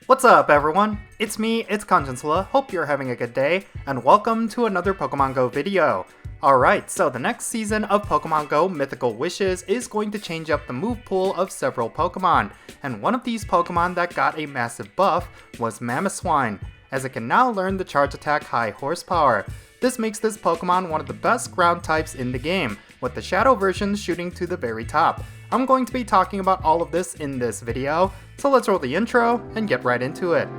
What's up, everyone? It's me, it's Jinsula. Hope you're having a good day, and welcome to another Pokemon Go video. Alright, so the next season of Pokemon GO Mythical Wishes is going to change up the move pool of several Pokemon, and one of these Pokemon that got a massive buff was Mamoswine, as it can now learn the Charge Attack High Horsepower. This makes this Pokemon one of the best ground types in the game, with the Shadow version shooting to the very top. I'm going to be talking about all of this in this video, so let's roll the intro and get right into it.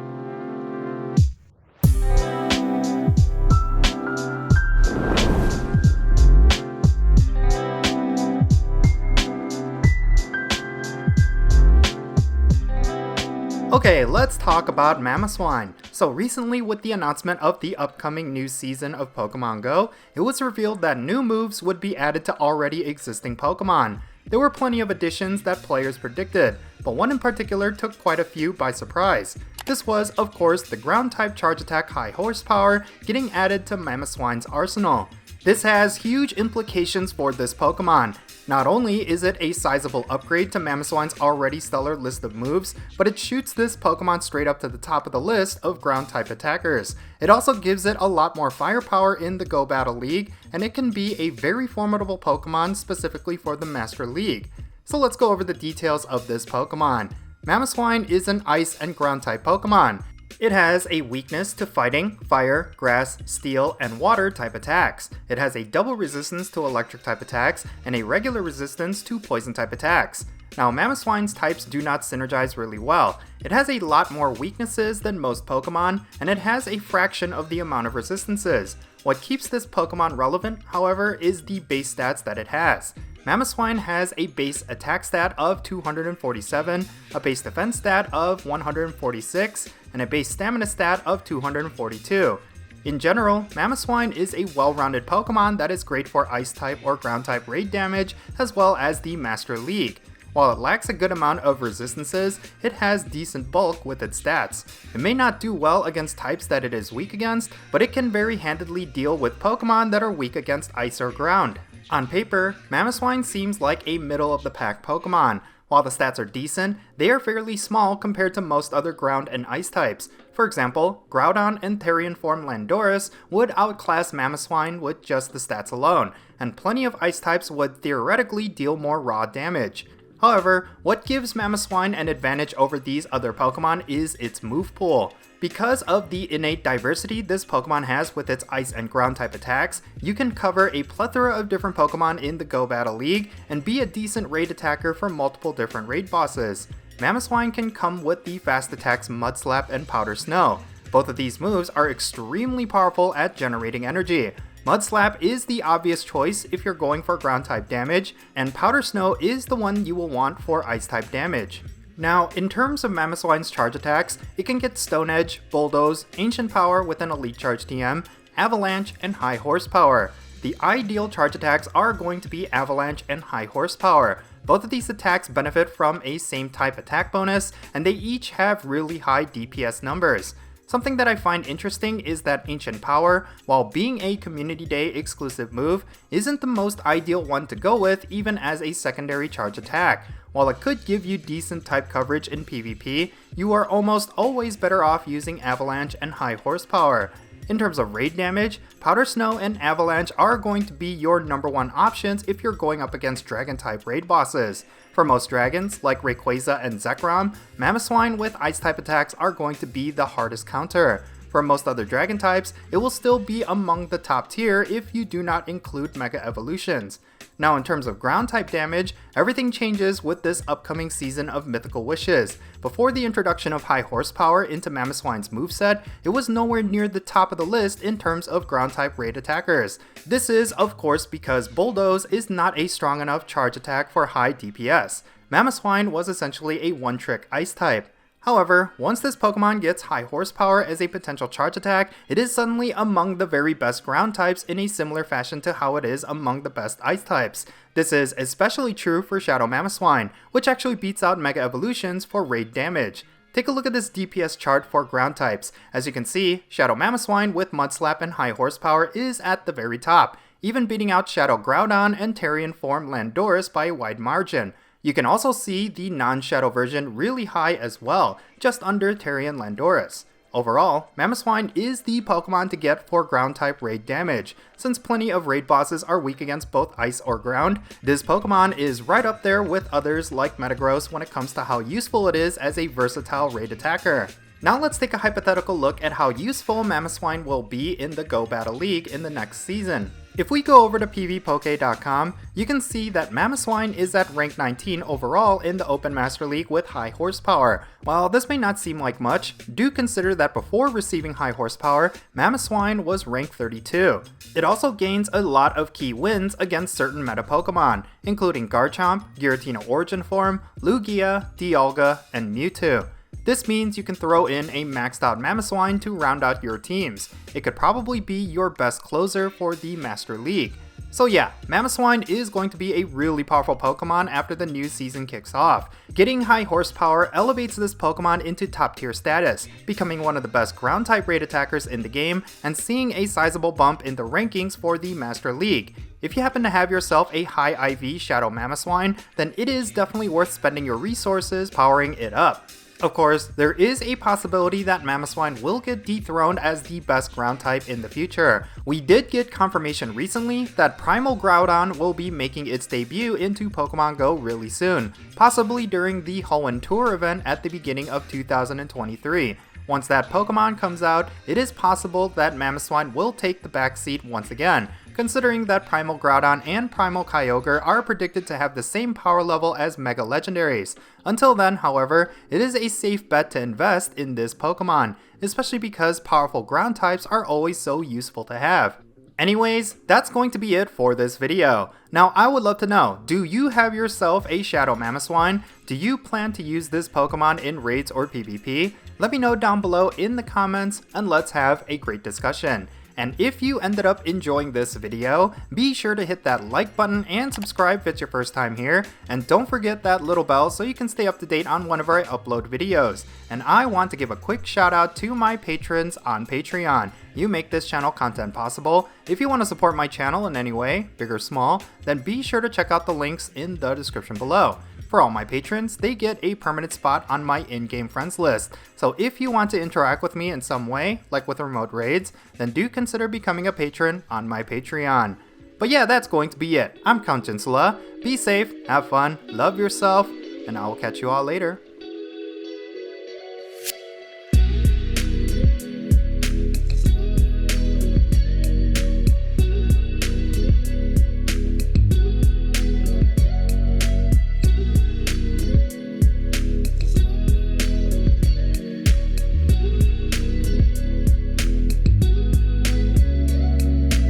Okay, let's talk about Mamoswine. So recently, with the announcement of the upcoming new season of Pokemon Go, it was revealed that new moves would be added to already existing Pokemon. There were plenty of additions that players predicted, but one in particular took quite a few by surprise. This was, of course, the ground-type Charge Attack High Horsepower getting added to Mamoswine's arsenal. This has huge implications for this Pokemon. Not only is it a sizable upgrade to Mamoswine's already stellar list of moves, but it shoots this Pokemon straight up to the top of the list of ground-type attackers. It also gives it a lot more firepower in the Go Battle League, and it can be a very formidable Pokemon specifically for the Master League. So let's go over the details of this Pokemon. Mamoswine is an Ice and Ground-type Pokemon. It has a weakness to fighting, fire, grass, steel, and water type attacks. It has a double resistance to electric type attacks and a regular resistance to poison type attacks. Now, Mamoswine's types do not synergize really well. It has a lot more weaknesses than most Pokemon, and it has a fraction of the amount of resistances. What keeps this Pokemon relevant, however, is the base stats that it has. Mamoswine has a base attack stat of 247, a base defense stat of 146, and a base stamina stat of 242. In general, Mamoswine is a well-rounded Pokemon that is great for Ice-type or Ground-type raid damage, as well as the Master League. While it lacks a good amount of resistances, it has decent bulk with its stats. It may not do well against types that it is weak against, but it can very handedly deal with Pokemon that are weak against Ice or Ground. On paper, Mamoswine seems like a middle-of-the-pack Pokemon. While the stats are decent, they are fairly small compared to most other Ground and Ice types. For example, Groudon and Therian form Landorus would outclass Mamoswine with just the stats alone, and plenty of Ice types would theoretically deal more raw damage. However, what gives Mamoswine an advantage over these other Pokemon is its move pool. Because of the innate diversity this Pokemon has with its Ice and Ground type attacks, you can cover a plethora of different Pokemon in the Go Battle League and be a decent raid attacker for multiple different raid bosses. Mamoswine can come with the fast attacks Mud Slap and Powder Snow. Both of these moves are extremely powerful at generating energy. Mud Slap is the obvious choice if you're going for ground type damage, and Powder Snow is the one you will want for Ice type damage. Now, in terms of Mamoswine's charge attacks, it can get Stone Edge, Bulldoze, Ancient Power with an Elite Charge TM, Avalanche, and High Horsepower. The ideal charge attacks are going to be Avalanche and High Horsepower. Both of these attacks benefit from a same type attack bonus, and they each have really high DPS numbers. Something that I find interesting is that Ancient Power, while being a Community Day exclusive move, isn't the most ideal one to go with even as a secondary charge attack. While it could give you decent type coverage in PvP, you are almost always better off using Avalanche and High Horsepower. In terms of raid damage, Powder Snow and Avalanche are going to be your number one options if you're going up against Dragon-type raid bosses. For most dragons, like Rayquaza and Zekrom, Mamoswine with Ice-type attacks are going to be the hardest counter. For most other dragon types, it will still be among the top tier if you do not include Mega Evolutions. Now, in terms of ground type damage, everything changes with this upcoming season of Mythical Wishes. Before the introduction of High Horsepower into Mamoswine's moveset, it was nowhere near the top of the list in terms of ground type raid attackers. This is, of course, because Bulldoze is not a strong enough charge attack for high DPS. Mamoswine was essentially a one-trick Ice type. However, once this Pokemon gets High Horsepower as a potential charge attack, it is suddenly among the very best ground types in a similar fashion to how it is among the best Ice types. This is especially true for Shadow Mamoswine, which actually beats out Mega Evolutions for raid damage. Take a look at this DPS chart for ground types. As you can see, Shadow Mamoswine with Mud Slap and High Horsepower is at the very top, even beating out Shadow Groudon and Therian form Landorus by a wide margin. You can also see the non-shadow version really high as well, just under Terrian Landorus. Overall, Mamoswine is the Pokemon to get for ground-type raid damage. Since plenty of raid bosses are weak against both ice or ground, this Pokemon is right up there with others like Metagross when it comes to how useful it is as a versatile raid attacker. Now let's take a hypothetical look at how useful Mamoswine will be in the Go Battle League in the next season. If we go over to pvpoke.com, you can see that Mamoswine is at rank 19 overall in the Open Master League with high horsepower. While this may not seem like much, do consider that before receiving high horsepower, Mamoswine was rank 32. It also gains a lot of key wins against certain meta Pokemon, including Garchomp, Giratina Origin Form, Lugia, Dialga, and Mewtwo. This means you can throw in a maxed out Mamoswine to round out your teams. It could probably be your best closer for the Master League. So yeah, Mamoswine is going to be a really powerful Pokemon after the new season kicks off. Getting high horsepower elevates this Pokemon into top tier status, becoming one of the best ground type raid attackers in the game and seeing a sizable bump in the rankings for the Master League. If you happen to have yourself a high IV Shadow Mamoswine, then it is definitely worth spending your resources powering it up. Of course, there is a possibility that Mamoswine will get dethroned as the best ground type in the future. We did get confirmation recently that Primal Groudon will be making its debut into Pokemon Go really soon, possibly during the Hoenn Tour event at the beginning of 2023. Once that Pokemon comes out, it is possible that Mamoswine will take the backseat once again, considering that Primal Groudon and Primal Kyogre are predicted to have the same power level as Mega Legendaries. Until then, however, it is a safe bet to invest in this Pokemon, especially because powerful ground types are always so useful to have. Anyways, that's going to be it for this video. Now I would love to know, do you have yourself a Shadow Mamoswine? Do you plan to use this Pokemon in raids or PvP? Let me know down below in the comments and let's have a great discussion. And if you ended up enjoying this video, be sure to hit that like button and subscribe if it's your first time here. And don't forget that little bell so you can stay up to date on whenever I upload videos. And I want to give a quick shout out to my patrons on Patreon. You make this channel content possible. If you want to support my channel in any way, big or small, then be sure to check out the links in the description below. For all my patrons, they get a permanent spot on my in-game friends list. So if you want to interact with me in some way, like with remote raids, then do consider becoming a patron on my Patreon. But yeah, that's going to be it. I'm Count Jinsula. Be safe, have fun, love yourself, and I will catch you all later.